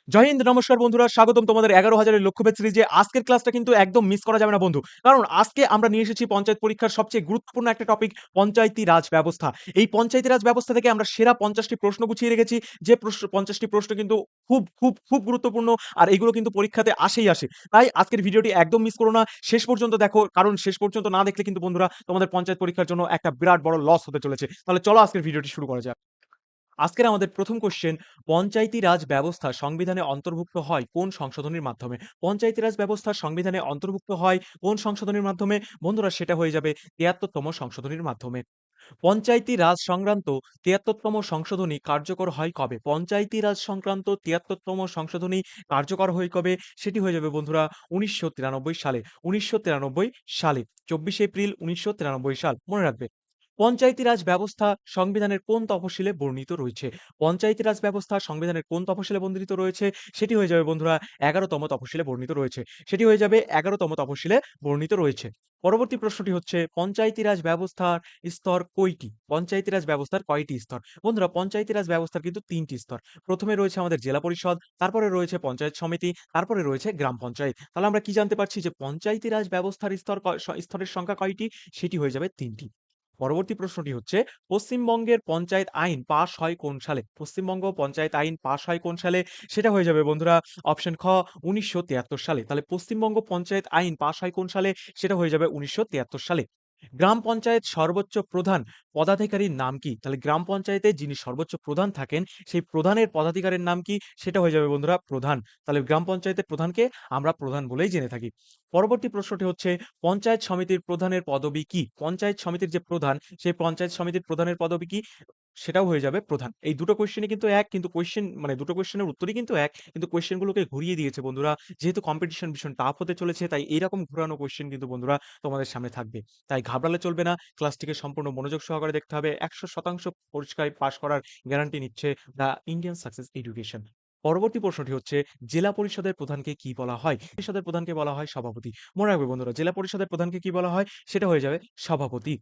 জয় হিন্দ, নমস্কার বন্ধুরা, স্বাগতম তোমাদের 11,000-এর লক্ষ্যভেদ সিরিজে। আজকের ক্লাসটা কিন্তু একদম মিস করা যাবে না বন্ধু। কারণ আজকে আমরা নিয়ে এসেছি পঞ্চায়েত পরীক্ষার সবচেয়ে গুরুত্বপূর্ণ একটা টপিক, পঞ্চায়েতি রাজ ব্যবস্থা। এই পঞ্চায়েতি রাজ ব্যবস্থা থেকে আমরা সেরা 50টি প্রশ্ন গুছিয়ে রেখেছি। যে 50টি প্রশ্ন কিন্তু খুব গুরুত্বপূর্ণ, আর এগুলো কিন্তু পরীক্ষাতে আসেই আসে। তাই আজকের ভিডিওটি একদম মিস করো না, শেষ পর্যন্ত দেখো। কারণ শেষ পর্যন্ত না দেখলে কিন্তু বন্ধুরা তোমাদের পঞ্চায়েত পরীক্ষার জন্য একটা বিরাট বড় লস হতে চলেছে। তাহলে চলো আজকের ভিডিওটি শুরু করা যাক। আজকের আমাদের প্রথম কোশ্চেন, পঞ্চায়েতি রাজ ব্যবস্থা সংবিধানে অন্তর্ভুক্ত হয় কোন সংশোধনীর মাধ্যমে? পঞ্চায়েতি রাজ ব্যবস্থা সংবিধানে অন্তর্ভুক্ত হয় কোন সংশোধনীর মাধ্যমে? বন্ধুরা, সেটা হয়ে যাবে 73তম সংশোধনীর মাধ্যমে। পঞ্চায়েতি রাজ সংক্রান্ত 73তম সংশোধনী কার্যকর হয় কবে? পঞ্চায়েতি রাজ সংক্রান্ত 73তম সংশোধনী কার্যকর হয় কবে? সেটি হয়ে যাবে বন্ধুরা 1993 সালে। 1993 সালে, 24 এপ্রিল 1993 সাল, মনে রাখবে। পঞ্চায়েতি রাজ ব্যবস্থা সংবিধানের কোন তফসিলে বর্ণিত রয়েছে? পঞ্চায়েতি রাজ ব্যবস্থা সংবিধানের কোন তফসিলে বর্ণিত রয়েছে? সেটি হয়ে যাবে বন্ধুরা 11তম তফসিলে বর্ণিত রয়েছে। সেটি হয়ে যাবে 11তম তফসিলে বর্ণিত রয়েছে। পরবর্তী প্রশ্নটি হচ্ছে, পঞ্চায়েতি রাজ ব্যবস্থার স্তর কয়টি? পঞ্চায়েতি রাজ ব্যবস্থার কয়টি স্তর? বন্ধুরা, পঞ্চায়েতি রাজ ব্যবস্থার কিন্তু 3টি স্তর। প্রথমে রয়েছে আমাদের জেলা পরিষদ, তারপরে রয়েছে পঞ্চায়েত সমিতি, তারপরে রয়েছে গ্রাম পঞ্চায়েত। তাহলে আমরা কি জানতে পারছি যে পঞ্চায়েতি রাজ ব্যবস্থার স্তরের সংখ্যা কয়টি? সেটি হয়ে যাবে 3টি। পরবর্তী প্রশ্নটি হচ্ছে, পশ্চিমবঙ্গের পঞ্চায়েত আইন পাস হয় কোন সালে? পশ্চিমবঙ্গ পঞ্চায়েত আইন পাস হয় কোন সালে? সেটা হয়ে যাবে বন্ধুরা অপশন খ, 1973 সালে। তাহলে পশ্চিমবঙ্গ পঞ্চায়েত আইন পাস হয় কোন সালে? সেটা হয়ে যাবে 1973 সালে। গ্রাম পঞ্চায়েত সর্বোচ্চ প্রধান পদাধিকারীর নাম কি? তাহলে গ্রাম পঞ্চায়েতে যিনি সর্বোচ্চ প্রধান থাকেন, সেই প্রধানের পদাধিকারীর নাম কি? সেটা হয়ে যাবে বন্ধুরা প্রধান। তাহলে গ্রাম পঞ্চায়েতের প্রধানকে আমরা প্রধান বলেই জেনে থাকি। পরবর্তী প্রশ্নটি হচ্ছে, পঞ্চায়েত সমিতির প্রধানের পদবি কি? পঞ্চায়েত সমিতির যে প্রধান, সেই পঞ্চায়েত সমিতির প্রধানের পদবি কি? সেটাও হয়ে যাবে প্রধান। এই দুটো কোয়েশ্চেনই কিন্তু এক, কিন্তু কোয়েশ্চেন মানে দুটো কোয়েশ্চেনের উত্তরই কিন্তু এক, কিন্তু কোয়েশ্চেন গুলোকে ঘুরিয়ে দিয়েছে বন্ধুরা। যেহেতু কম্পিটিশন ভীষণ টাফ হতে চলেছে, তাই এইরকম ঘোরানো কোয়েশ্চেন কিন্তু বন্ধুরা তোমাদের সামনে থাকবে। তাই ঘাবড়ালে চলবে না, ক্লাসটিকে সম্পূর্ণ মনোযোগ সহকারে দেখতে হবে। 100% পরীক্ষায় পাস করার গ্যারান্টি নিচ্ছে দ্য ইন্ডিয়ান সাকসেস এডুকেশন। পরবর্তী প্রশ্নটি হচ্ছে, জেলা পরিষদের প্রধানকে কি বলা হয়? পরিষদের প্রধানকে বলা হয় সভাপতি। মনে রাখবে বন্ধুরা, জেলা পরিষদের প্রধানকে কি বলা হয়? সেটা হয়ে যাবে সভাপতি।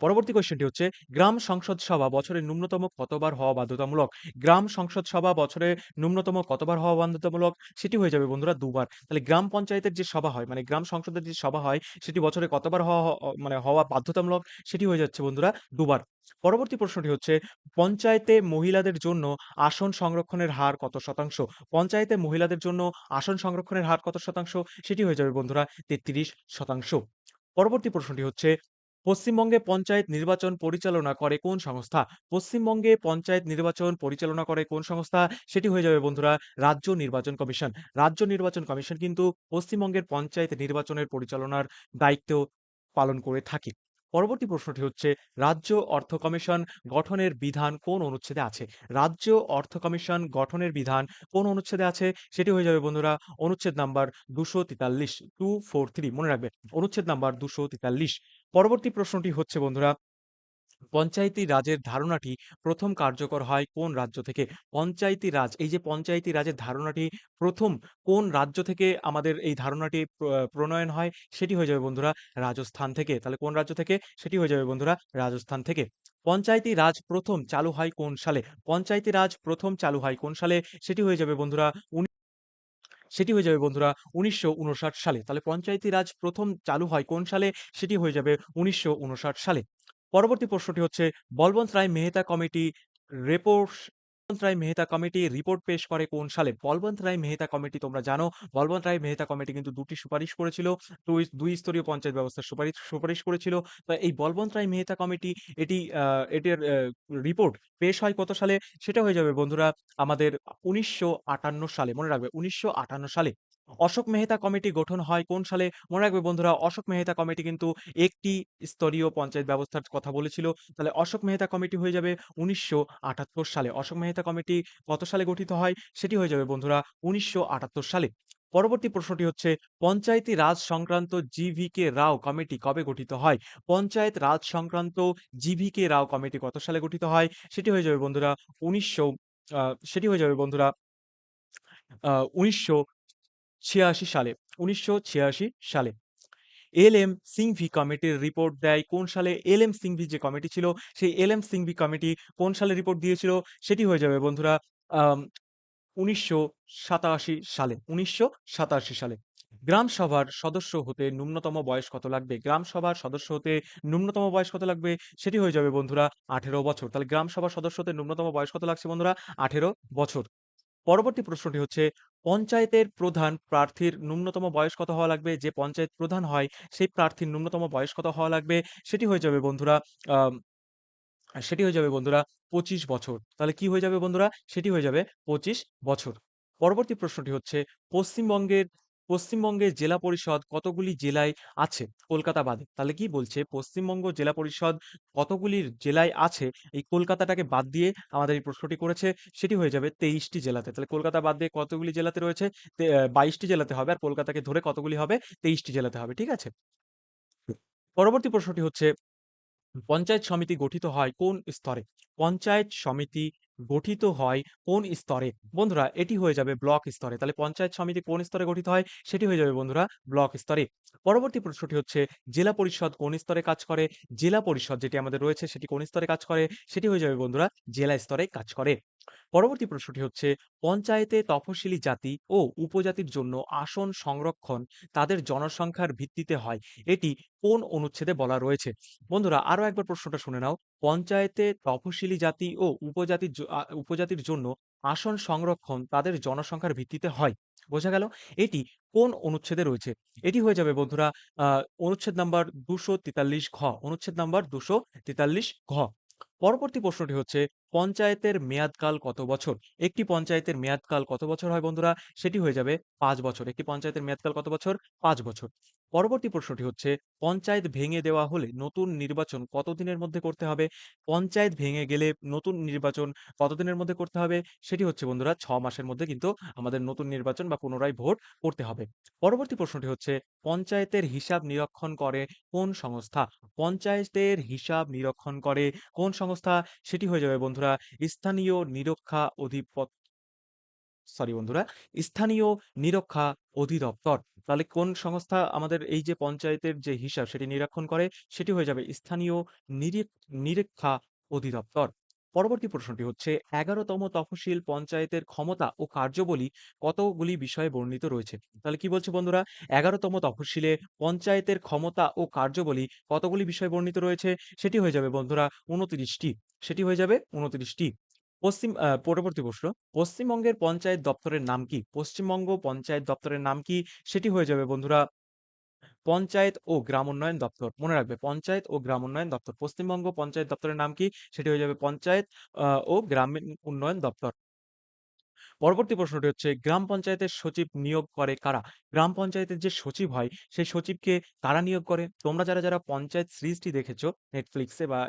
পরবর্তী কোয়েশ্চেনটি হচ্ছে, গ্রাম সংসদ সভা বছরে ন্যূনতম কতবার হওয়া বাধ্যতামূলক? গ্রাম সংসদ সভা বছরে ন্যূনতম কতবার হওয়া বাধ্যতামূলক? সেটি হয়ে যাবে বন্ধুরা 2 বার। তাহলে গ্রাম পঞ্চায়েতের যে সভা হয়, মানে গ্রাম সংসদের যে সভা হয়, সেটি বছরে কতবার হওয়া বাধ্যতামূলক? সেটি হয়ে যাচ্ছে বন্ধুরা 2 বার। পরবর্তী প্রশ্নটি হচ্ছে, পঞ্চায়েতে মহিলাদের জন্য আসন সংরক্ষণের হার কত শতাংশ? পঞ্চায়েতে মহিলাদের জন্য আসন সংরক্ষণের হার কত শতাংশ? সেটি হয়ে যাবে বন্ধুরা 33%। পরবর্তী প্রশ্নটি হচ্ছে, পশ্চিমবঙ্গে পঞ্চায়েত নির্বাচন পরিচালনা করে কোন সংস্থা? পশ্চিমবঙ্গে পঞ্চায়েত নির্বাচন পরিচালনা করে কোন সংস্থা? সেটি হয়ে যাবে বন্ধুরা রাজ্য নির্বাচন কমিশন। রাজ্য নির্বাচন কমিশন কিন্তু পশ্চিমবঙ্গের পঞ্চায়েত নির্বাচনের পরিচালনার দায়িত্ব পালন করে থাকে। পরবর্তী প্রশ্নটি হচ্ছে, রাজ্য অর্থ কমিশন গঠনের বিধান কোন অনুচ্ছেদে আছে? রাজ্য অর্থ কমিশন গঠনের বিধান কোন অনুচ্ছেদে আছে? সেটি হয়ে যাবে বন্ধুরা অনুচ্ছেদ নাম্বার 243, 243, মনে রাখবে, অনুচ্ছেদ নাম্বার 243। পরবর্তী প্রশ্নটি হচ্ছে বন্ধুরা, পঞ্চায়েতি রাজের ধারণাটি প্রথম কার্যকর হয় কোন রাজ্য থেকে? পঞ্চায়েতি রাজ, এই যে পঞ্চায়েতি রাজের ধারণাটি প্রথম কোন রাজ্য থেকে আমাদের এই ধারণাটি প্রণয়ন হয়? সেটি হয়ে যাবে বন্ধুরা রাজস্থান থেকে। তাহলে কোন রাজ্য থেকে? সেটি হয়ে যাবে বন্ধুরা রাজস্থান থেকে। পঞ্চায়েতি রাজ প্রথম চালু হয় কোন সালে? পঞ্চায়েতি রাজ প্রথম চালু হয় কোন সালে? সেটি হয়ে যাবে বন্ধুরা সেটি হয়ে যাবে বন্ধুরা 1959 সালে। তাহলে পঞ্চায়েতি রাজ প্রথম চালু হয় কোন সালে? সেটি হয়ে যাবে 1959 সালে। পরবর্তী প্রশ্নটি হচ্ছে, বলবন্ত রায় মেহতা কমিটি রিপোর্ট বলবন্ত রায় মেহতা কমিটি রিপোর্ট পেশ করে কোন সালে? বলবন্ত রায় মেহতা কমিটি তোমরা জানো, বলবন্ত রায় মেহতা কমিটি কিন্তু 2টি সুপারিশ করেছিল। দুই স্তরীয় পঞ্চায়েত ব্যবস্থার সুপারিশ করেছিল। তো এই বলবন্ত রায় মেহতা কমিটি এটির রিপোর্ট পেশ হয় কত সালে? সেটা হয়ে যাবে বন্ধুরা আমাদের 1958 সালে, মনে রাখবে 1958 সালে। অশোক মেহতা কমিটি গঠন হয় কোন সালে? মনে রাখবে বন্ধুরা, অশোক মেহতা কমিটি কিন্তু একটি স্তরীয় পঞ্চায়েত ব্যবস্থার কথা বলেছিল। তাহলে অশোক মেহতা কমিটি হয়ে যাবে 1978 সালে। অশোক মেহতা কমিটি কত সালে গঠিত হয়? সেটি হয়ে যাবে বন্ধুরা 1978 সালে। পরবর্তী প্রশ্নটি হচ্ছে, পঞ্চায়েতি রাজ সংক্রান্ত জি.ভি.কে রাও কমিটি কবে গঠিত হয়? পঞ্চায়েত রাজ সংক্রান্ত জি.ভি.কে রাও কমিটি কত সালে গঠিত হয়? সেটি হয়ে যাবে বন্ধুরা 1900 আ সেটি হয়ে যাবে বন্ধুরা 1986 সালে। 1986 সালে। এল.এম. সিংভি কমিটির রিপোর্ট দেয় কোন সালে? এল.এম. সিংভি যে কমিটি ছিল, সেই এল.এম. সিংভি কমিটি কোন সালে রিপোর্ট দিয়েছিল? সেটি হয়ে যাবে বন্ধুরা আম ১৯৮৭ সালে। ১৯৮৭ সালে। গ্রাম সভার সদস্য হতে ন্যূনতম বয়স কত লাগবে? গ্রাম সভার সদস্য হতে ন্যূনতম বয়স কত লাগবে? সেটি হয়ে যাবে বন্ধুরা ১৮ বছর। তাহলে গ্রাম সভার সদস্য হতে ন্যূনতম বয়স কত লাগছে বন্ধুরা? ১৮ বছর। পরবর্তী প্রশ্নটি হচ্ছে, পঞ্চায়েতের প্রধান প্রার্থীর ন্যূনতম বয়স কত হওয়া লাগবে? যে পঞ্চায়েত প্রধান হয়, সেই প্রার্থীর ন্যূনতম বয়স কত হওয়া লাগবে? সেটি হয়ে যাবে বন্ধুরা আম সেটি হয়ে যাবে বন্ধুরা ২৫ বছর। তাহলে কি হয়ে যাবে বন্ধুরা? সেটি হয়ে যাবে ২৫ বছর। পরবর্তী প্রশ্নটি হচ্ছে, পশ্চিমবঙ্গের পশ্চিমবঙ্গের জেলা পরিষদ কতগুলি জেলায় আছে কলকাতা বাদে? তাহলে কি বলছে, পশ্চিমবঙ্গ জেলা পরিষদ কতগুলি জেলায় আছে, এই কলকাতাটাকে বাদ দিয়ে আমাদের এই প্রশ্নটি করেছে। সেটি হয়ে যাবে ২৩ টি জেলাতে। তাহলে কলকাতা বাদ দিয়ে কতগুলি জেলাতে রয়েছে? ২২ টি জেলাতে হবে, আর কলকাতাকে ধরে কতগুলি হবে? ২৩ টি জেলাতে হবে। ঠিক আছে? পরবর্তী প্রশ্নটি হচ্ছে, পঞ্চায়েত সমিতি গঠিত হয় কোন স্তরে? পঞ্চায়েত সমিতি গঠিত হয় কোন স্তরে? বন্ধুরা এটি হয়ে যাবে ব্লক স্তরে। তাহলে পঞ্চায়েত সমিতি কোন স্তরে গঠিত হয়? সেটি হয়ে যাবে বন্ধুরা ব্লক স্তরে। পরবর্তী প্রশ্নটি হচ্ছে, জেলা পরিষদ কোন স্তরে কাজ করে? জেলা পরিষদ যেটি আমাদের রয়েছে সেটি কোন স্তরে কাজ করে? সেটি হয়ে যাবে বন্ধুরা জেলা স্তরে কাজ করে। পরবর্তী প্রশ্নটি হচ্ছে, পঞ্চায়েতে তফসিলি জাতি ও উপজাতির জন্য আসন সংরক্ষণ তাদের জনসংখ্যার ভিত্তিতে হয়। এটি কোন অনুচ্ছেদে বলা রয়েছে? বন্ধুরা আরো একবার প্রশ্নটা শুনে নাও। পঞ্চায়েতে তফসিলি জাতি ও উপজাতির জন্য আসন সংরক্ষণ তাদের জনসংখ্যার ভিত্তিতে হয়। বোঝা গেল? এটি কোন অনুচ্ছেদে রয়েছে? এটি হয়ে যাবে বন্ধুরা অনুচ্ছেদ নাম্বার ২৪৩ ঘ। অনুচ্ছেদ নাম্বার ২৪৩ ঘ। পরবর্তী প্রশ্নটি হচ্ছে, পঞ্চায়েতের মেয়াদকাল কত বছর? একটি পঞ্চায়েতের মেয়াদকাল কত বছর হয় বন্ধুরা? সেটি হয়ে যাবে ৫ বছর। একটি পঞ্চায়েতের মেয়াদকাল কত বছর? ৫ বছর। পরবর্তী প্রশ্নটি হচ্ছে, পঞ্চায়েত ভেঙে দেওয়া হলে নতুন নির্বাচন কত দিনের মধ্যে করতে হবে? পঞ্চায়েত ভেঙে গেলে নতুন নির্বাচন কত দিনের মধ্যে করতে হবে? সেটি হচ্ছে বন্ধুরা ৬ মাসের মধ্যে কিন্তু আমাদের নতুন নির্বাচন বা পুনরায় ভোট করতে হবে। পরবর্তী প্রশ্নটি হচ্ছে, পঞ্চায়েতের হিসাব নিরীক্ষণ করে কোন সংস্থা? পঞ্চায়েতের হিসাব নিরীক্ষণ করে কোন সংস্থা? সেটি হয়ে যাবে বন্ধুরা স্থানীয় নিরক্ষা অধিপত সরি বন্ধুরা, স্থানীয় নিরক্ষা অধিদপ্তর। তাহলে কোন সংস্থা আমাদের এই যে পঞ্চায়েতের যে হিসাব সেটি নিরীক্ষণ করে? সেটি হয়ে যাবে স্থানীয় নিরীক্ষা অধিদপ্তর। পরবর্তী প্রশ্নটি হচ্ছে, ১১তম তফসিল পঞ্চায়েতের ক্ষমতা ও কার্যাবলী কতগুলি বিষয়ে বর্ণিত রয়েছে? তাহলে কি বলছে বন্ধুরা, ১১তম তফসিলে পঞ্চায়েতের ক্ষমতা ও কার্যাবলী কতগুলি বিষয় বর্ণিত রয়েছে? সেটি হয়ে যাবে বন্ধুরা ২৯ টি। সেটি হয়ে যাবে ২৯ টি। পরবর্তী প্রশ্ন, পশ্চিমবঙ্গের পঞ্চায়েত দপ্তরের নাম কি? পশ্চিমবঙ্গ পঞ্চায়েত দপ্তরের নাম কি? সেটি হয়ে যাবে বন্ধুরা পঞ্চায়েত ও গ্রাম উন্নয়ন দপ্তর। মনে রাখবে পঞ্চায়েত ও গ্রাম উন্নয়ন দপ্তর। পশ্চিমবঙ্গ পঞ্চায়েত দপ্তরের নাম কি? সেটি হয়ে যাবে পঞ্চায়েত ও গ্রামীণ উন্নয়ন দপ্তর। পরবর্তী প্রশ্নটি হচ্ছে, গ্রাম পঞ্চায়েতের সচিব নিয়োগ করে কারা? গ্রাম পঞ্চায়েতের যে সচিব হয় সেই সচিবকে কারা নিয়োগ করে? তোমরা যারা পঞ্চায়েত সিরিজটি দেখেছো নেটফ্লিক্সে বা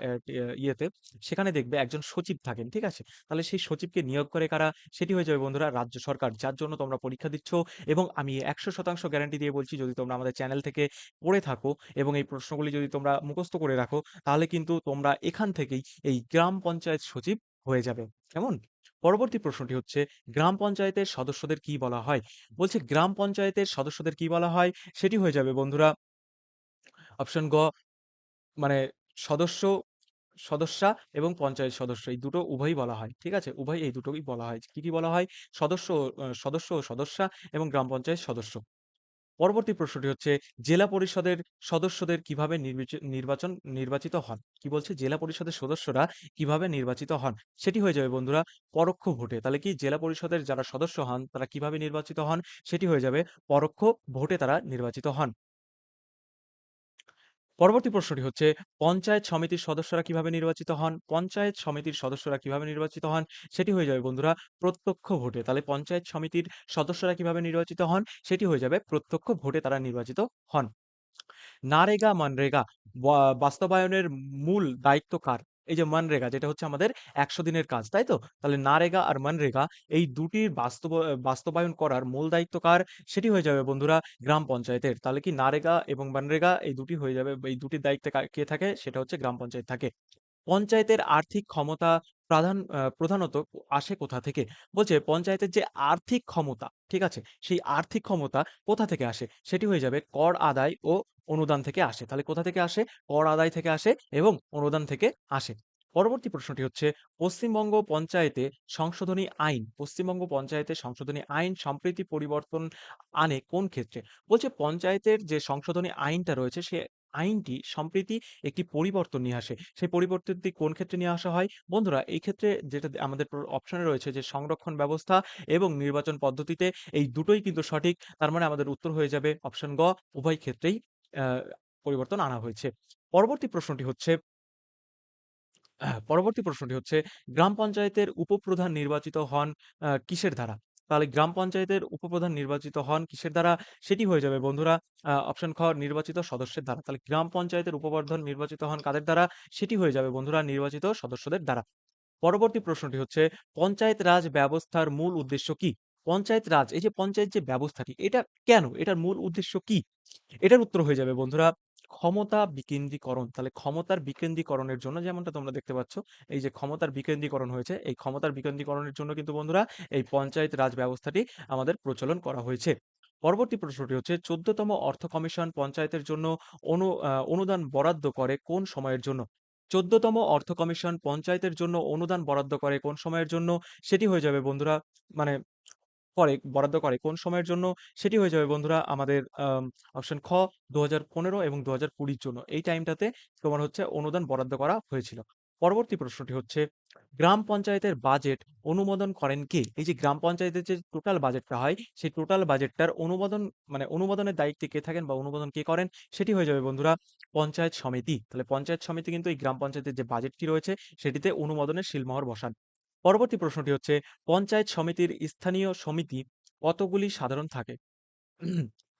ইয়েতে, সেখানে দেখবে একজন সচিব থাকেন, ঠিক আছে? তাহলে সেই সচিবকে নিয়োগ করে কারা? সেটি হয়ে যাবে বন্ধুরা রাজ্য সরকার, যার জন্য তোমরা পরীক্ষা দিচ্ছ। এবং আমি ১০০% গ্যারান্টি দিয়ে বলছি, যদি তোমরা আমাদের চ্যানেল থেকে পড়ে থাকো এবং এই প্রশ্নগুলি যদি তোমরা মুখস্থ করে রাখো, তাহলে কিন্তু তোমরা এখান থেকেই এই গ্রাম পঞ্চায়েত সচিব হয়ে যাবে। কেমন? পরবর্তী প্রশ্নটি হচ্ছে, গ্রাম পঞ্চায়েতের সদস্যদের কি বলা হয়? বলছে গ্রাম পঞ্চায়েতের সদস্যদের কি বলা হয়? সেটি হয়ে যাবে বন্ধুরা অপশন গ, মানে সদস্য, সদস্যা এবং পঞ্চায়েত সদস্য এই দুটো উভয়ই বলা হয়। ঠিক আছে? উভয় এই দুটোই বলা হয়। কি বলা হয়? সদস্য, সদস্য ও সদস্যা এবং গ্রাম পঞ্চায়েত সদস্য। পরবর্তী প্রশ্নটি হচ্ছে, জেলা পরিষদের সদস্যদের কিভাবে নির্বাচিত হন? কি বলছে? জেলা পরিষদের সদস্যরা কিভাবে নির্বাচিত হন? সেটি হয়ে যাবে বন্ধুরা পরোক্ষ ভোটে। তাহলে কি জেলা পরিষদের যারা সদস্য হন তারা কিভাবে নির্বাচিত হন? সেটি হয়ে যাবে পরোক্ষ ভোটে তারা নির্বাচিত হন। পরবর্তী প্রশ্নটি হচ্ছে, পঞ্চায়েত সমিতির সদস্যরা কিভাবে নির্বাচিত হন? পঞ্চায়েত সমিতির সদস্যরা কিভাবে নির্বাচিত হন? সেটি হয়ে যাবে বন্ধুরা প্রত্যক্ষ ভোটে। তাহলে পঞ্চায়েত সমিতির সদস্যরা কিভাবে নির্বাচিত হন? সেটি হয়ে যাবে প্রত্যক্ষ ভোটে তারা নির্বাচিত হন। নারেগা, মানরেগা বাস্তবায়নের মূল দায়িত্ব কার? এই যে মানরেগা যেটা হচ্ছে আমাদের ১০০ দিনের কাজ, তাই তো? তাহলে নারেগা আর মানরেগা এই দুটির বাস্তবায়ন করার মূল দায়িত্ব কার? সেটি হয়ে যাবে বন্ধুরা গ্রাম পঞ্চায়েতের। তাহলে কি নারেগা এবং মানরেগা এই দুটি হয়ে যাবে, এই দুটির দায়িত্বে কে থাকে? সেটা হচ্ছে গ্রাম পঞ্চায়েত থাকে। পঞ্চায়েতের আর্থিক ক্ষমতা প্রধানত আসে কোথা থেকে? বলছে পঞ্চায়েতের যে আর্থিক ক্ষমতা, ঠিক আছে? সেই আর্থিক ক্ষমতা কোথা থেকে আসে? সেটি হয়ে যাবে কর আদায় ও অনুদান থেকে আসে। তাহলে কোথা থেকে আসে? কর আদায় থেকে আসে এবং অনুদান থেকে আসে। পরবর্তী প্রশ্নটি হচ্ছে পশ্চিমবঙ্গ পঞ্চায়েতে পশ্চিমবঙ্গ পঞ্চায়েতে সংশোধনী আইন সম্প্রতি পরিবর্তন আনে কোন ক্ষেত্রে? বলছে পঞ্চায়েতের যে সংশোধনী আইনটা রয়েছে সে আইনটি সম্প্রতি একটি পরিবর্তন নিয়ে আসে। সেই পরিবর্তনটি কোন ক্ষেত্রে নিয়ে আসা হয়? বন্ধুরা এই ক্ষেত্রে যেটা আমাদের অপশনে রয়েছে যে সংরক্ষণ ব্যবস্থা এবং নির্বাচন পদ্ধতিতে, এই দুটোই কিন্তু সঠিক। তার মানে আমাদের উত্তর হয়ে যাবে অপশন গ, উভয় ক্ষেত্রেই আ পরিবর্তন আনা হয়েছে। পরবর্তী প্রশ্নটি হচ্ছে পরবর্তী প্রশ্নটি হচ্ছে গ্রাম পঞ্চায়েতের উপপ্রধান নির্বাচিত হন কিসের দ্বারা? তাহলে গ্রাম পঞ্চায়েতের উপপ্রধান নির্বাচিত হন কিসের দ্বারা? সেটি হয়ে যাবে বন্ধুরা অপশন খ, নির্বাচিত সদস্যের দ্বারা। তাহলে গ্রাম পঞ্চায়েতের উপপ্রধান নির্বাচিত হন কাদের দ্বারা? সেটি হয়ে যাবে বন্ধুরা নির্বাচিত সদস্যদের দ্বারা। পরবর্তী প্রশ্নটি হচ্ছে পঞ্চায়েত রাজ ব্যবস্থার মূল উদ্দেশ্য কি? পঞ্চায়েত রাজ, এই যে পঞ্চায়েত যে ব্যবস্থাটি, এটা কেন? এটার মূল উদ্দেশ্য কি? এটার উত্তর হয়ে যাবে বন্ধুরা ক্ষমতা বিকেন্দ্রীকরণ। তাহলে ক্ষমতার বিকেন্দ্রীকরণের জন্য, যেমনটা তোমরা দেখতে পাচ্ছ, এই যে ক্ষমতার বিকেন্দ্রীকরণ হয়েছে, এই ক্ষমতার বিকেন্দ্রীকরণের জন্য কিন্তু বন্ধুরা এই পঞ্চায়েত রাজ ব্যবস্থাটি আমাদের প্রচলন করা হয়েছে। পরবর্তী প্রশ্নটি হচ্ছে ১৪তম অর্থ কমিশন পঞ্চায়েতের জন্য অনুদান বরাদ্দ করে কোন সময়ের জন্য? ১৪তম অর্থ কমিশন পঞ্চায়েতের জন্য অনুদান বরাদ্দ করে কোন সময়ের জন্য? সেটি হয়ে যাবে বন্ধুরা মানে বরাদ্দ করে কোন সময়ের জন্য? সেটি হয়ে যাবে বন্ধুরা আমাদের অপশন খ, ২০১৫ এবং ২০২০ র জন্য। এই টাইমটাতে তোমার হচ্ছে অনুদান বরাদ্দ করা হয়েছিল। পরবর্তী প্রশ্নটি হচ্ছে গ্রাম পঞ্চায়েতের বাজেট অনুমোদন করেন কে? এই যে গ্রাম পঞ্চায়েতের যে টোটাল বাজেটটা হয়, সেই টোটাল বাজেটটার অনুমোদনের দায়িত্বে কে থাকেন বা অনুমোদন কে করেন? সেটি হয়ে যাবে বন্ধুরা পঞ্চায়েত সমিতি। তাহলে পঞ্চায়েত সমিতি কিন্তু এই গ্রাম পঞ্চায়েতের যে বাজেটটি রয়েছে সেটিতে অনুমোদনের সিলমোহর বসান। পরবর্তী প্রশ্নটি হচ্ছে পঞ্চায়েত সমিতির স্থানীয় সমিতি কতগুলি সাধারণ থাকে?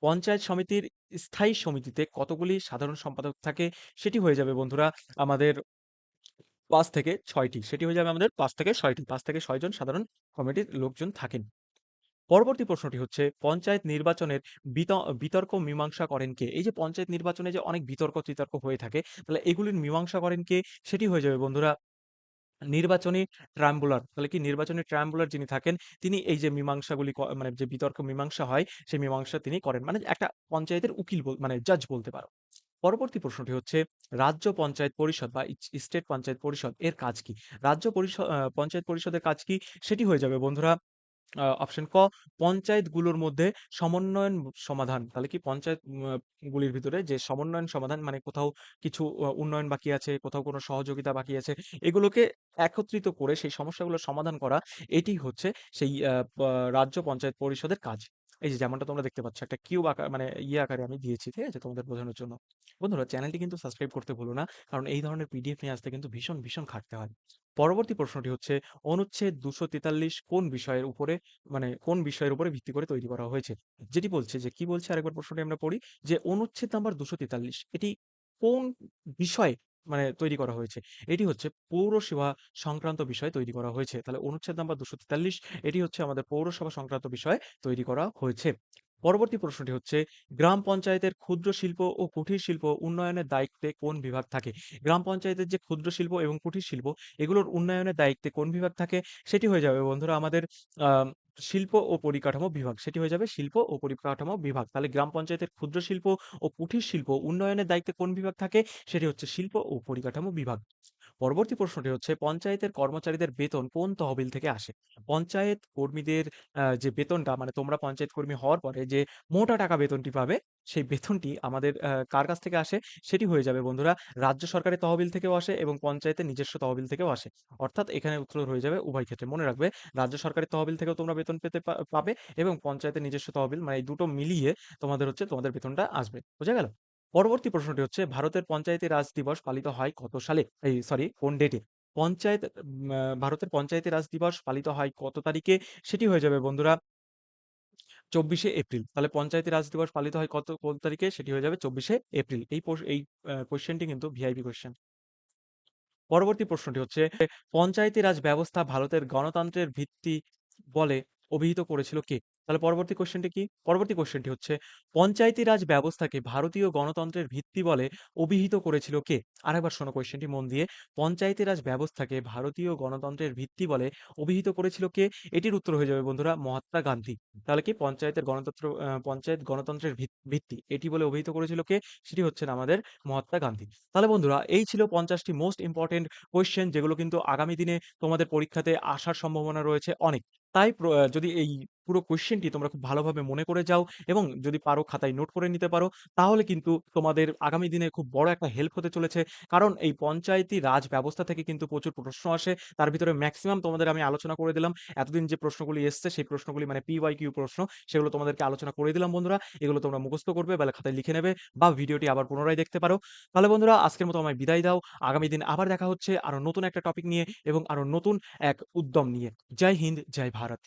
পঞ্চায়েত সমিতির স্থায়ী সমিতিতে কতগুলি সাধারণ সম্পাদক থাকে? সেটি হয়ে যাবে বন্ধুরা আমাদের ৫ থেকে ৬ টি। সেটি হয়ে যাবে আমাদের ৫ থেকে ৬ টি। ৫ থেকে ৬ জন সাধারণ কমিটির লোকজন থাকেন। পরবর্তী প্রশ্নটি হচ্ছে পঞ্চায়েত নির্বাচনের বিত বিতর্ক মীমাংসা করেন কে? এই যে পঞ্চায়েত নির্বাচনে যে অনেক বিতর্ক-টিতর্ক হয়ে থাকে, তাহলে এগুলির মীমাংসা করেন কে? সেটি হয়ে যাবে বন্ধুরা নির্বাচনী ট্রায়াম্বুলার। তাহলে কি নির্বাচনী ট্রায়াম্বুলার যিনি থাকেন, তিনি এই যে মীমাংসাগুলি মানে যে বিতর্ক মীমাংসা হয়, সেই মীমাংসা তিনি করেন। মানে একটা পঞ্চায়েতের উকিল মানে জাজ বলতে পারো। পরবর্তী প্রশ্নটি হচ্ছে রাজ্য পঞ্চায়েত পরিষদ বা স্টেট পঞ্চায়েত পরিষদ এর কাজ কি? পঞ্চায়েত পরিষদের কাজ কি? সেটি হয়ে যাবে বন্ধুরা অপশন ক, পঞ্চায়েতগুলোর মধ্যে সমন্বয়ন সমাধান। তাহলে কি পঞ্চায়েত গুলির ভিতরে যে সমন্বয়ন সমাধান, মানে কোথাও কিছু উন্নয়ন বাকি আছে, কোথাও কোনো সহযোগিতা বাকি আছে, এগুলোকে একত্রিত করে সেই সমস্যাগুলোর সমাধান করা, এটি হচ্ছে সেই রাজ্য পঞ্চায়েত পরিষদের কাজ। এই যে যেমনটা তোমরা দেখতে পাচ্ছ একটা কিউব আকার মানে আকারে আমি দিয়েছি, ঠিক আছে? তোমাদের বোঝানোর জন্য। বন্ধুরা চ্যানেলটি কিন্তু সাবস্ক্রাইব করতে ভুলো না। কারণ এই ধরনের পিডিএফ নিয়ে আসতে কিন্তু ভীষণ খাটতে হয়। পরবর্তী প্রশ্নটি হচ্ছে অনুচ্ছেদ ২৪৩ কোন বিষয়ের উপরে ভিত্তি করে তৈরি করা হয়েছে? যেটি বলছে যে কি বলছে আরেকবার প্রশ্নটি আমরা পড়ি যে অনুচ্ছেদ নাম্বার ২৪৩ এটি কোন বিষয়ে তৈরি করা হয়েছে? এটি হচ্ছে পৌরসভা সংক্রান্ত বিষয়ে তৈরি করা হয়েছে। তাহলে অনুচ্ছেদ নাম্বার ২৪৩ এটি হচ্ছে আমাদের পৌরসভা সংক্রান্ত বিষয়ে তৈরি করা হয়েছে। পরবর্তী প্রশ্নটি হচ্ছে গ্রাম পঞ্চায়েতের ক্ষুদ্র শিল্প ও কুটির শিল্প উন্নয়নের দায়িত্বে কোন বিভাগ থাকে? গ্রাম পঞ্চায়েতের যে ক্ষুদ্র শিল্প এবং কুটির শিল্প এগুলোর উন্নয়নের দায়িত্বে কোন বিভাগ থাকে? সেটি হয়ে যাবে বন্ধুরা আমাদের আম শিল্প ও পরিকাঠামো বিভাগ। সেটি হয়ে যাবে শিল্প ও পরিকাঠামো বিভাগ। তাহলে গ্রাম পঞ্চায়েতের ক্ষুদ্র শিল্প ও কুটির শিল্প উন্নয়নের দায়িত্বে কোন বিভাগ থাকে? সেটি হচ্ছে শিল্প ও পরিকাঠামো বিভাগ। পরবর্তী প্রশ্নটি হচ্ছে পঞ্চায়েতের কর্মচারীদের বেতন কোন তহবিল থেকে আসে? পঞ্চায়েত কর্মীদের যে বেতনটা, মানে তোমরা পঞ্চায়েত কর্মী হওয়ার পরে যে মোটা টাকা বেতনটি পাবে, সেই বেতনটি আমাদের কার কাছ থেকে আসে? সেটি হয়ে যাবে বন্ধুরা রাজ্য সরকারের তহবিল থেকেও আসে এবং পঞ্চায়েতের নিজস্ব তহবিল থেকেও আসে। অর্থাৎ এখানে উত্তর হয়ে যাবে উভয় ক্ষেত্রে। মনে রাখবে রাজ্য সরকারের তহবিল থেকেও তোমরা বেতন পাবে এবং পঞ্চায়েতের নিজস্ব তহবিল, মানে এই দুটো মিলিয়ে তোমাদের বেতনটা আসবে। বোঝা গেল? পরবর্তী প্রশ্নটি হচ্ছে ভারতের পঞ্চায়েতি রাজ দিবস পালিত হয় কত সালে? এই সরি কোন ডেটে? ভারতের পঞ্চায়েতি রাজ দিবস পালিত হয় কত তারিখে? সেটি হয়ে যাবে বন্ধুরা ২৪শে এপ্রিল। তাহলে পঞ্চায়েতি রাজ দিবস পালিত হয় কোন তারিখে? সেটি হয়ে যাবে ২৪শে এপ্রিল। এই কোয়েশ্চেনটি কিন্তু ভিআইপি কোয়েশ্চেন। পরবর্তী প্রশ্নটি হচ্ছে পঞ্চায়েতি রাজ ব্যবস্থা ভারতের গণতন্ত্রের ভিত্তি বলে অভিহিত করেছিল কে? তাহলে পরবর্তী কোয়েশ্চেনটি কি? পরবর্তী কোয়েশ্চেনটি হচ্ছে, পঞ্চায়েতি রাজ ব্যবস্থাকে ভারতীয় গণতন্ত্রের ভিত্তি বলে অভিহিত করেছিল কে? আরেকবার শোনো কোয়েশ্চেনটি মন দিয়ে। পঞ্চায়েতি রাজ ব্যবস্থাকে ভারতীয় গণতন্ত্রের ভিত্তি বলে অভিহিত করেছিল কে? এটির উত্তর হয়ে যাবে বন্ধুরা মহাত্মা গান্ধী। তাহলে কি পঞ্চায়েত গণতন্ত্রের ভিত্তি এটি বলে অভিহিত করেছিল কে? সেটি হচ্ছেন আমাদের মহাত্মা গান্ধী। তাহলে বন্ধুরা এই ছিল ৫০ টি মোস্ট ইম্পোর্টেন্ট কোয়েশ্চেন যেগুলো কিন্তু আগামী দিনে তোমাদের পরীক্ষাতে আসার সম্ভাবনা রয়েছে অনেক। তাই যদি এই পুরো কোয়েশ্চেনটি তোমরা খুব ভালোভাবে মনে করে যাও এবং যদি পারো খাতায় নোট করে নিতে পারো, তাহলে কিন্তু তোমাদের আগামী দিনে খুব বড় একটা হেল্প হতে চলেছে। কারণ এই পঞ্চায়েতি রাজ ব্যবস্থা থেকে কিন্তু প্রচুর প্রশ্ন আসে। তার ভিতরে মেক্সিমাম তোমাদের আমি আলোচনা করে দিলাম। এতদিন যে প্রশ্নগুলি এসছে সেই প্রশ্নগুলি মানে PYQ প্রশ্ন, সেগুলো তোমাদেরকে আলোচনা করে দিলাম বন্ধুরা। এগুলো তোমরা মুখস্থ করবে, বেলা খাতায় লিখে নেবে বা ভিডিওটি আবার পুনরায় দেখতে পারো। তাহলে বন্ধুরা আজকের মতো আমায় বিদায় দাও। আগামী দিন আবার দেখা হচ্ছে আরো নতুন একটা টপিক নিয়ে এবং আরো নতুন এক উদ্যম নিয়ে। জয় হিন্দ, জয় ভারত।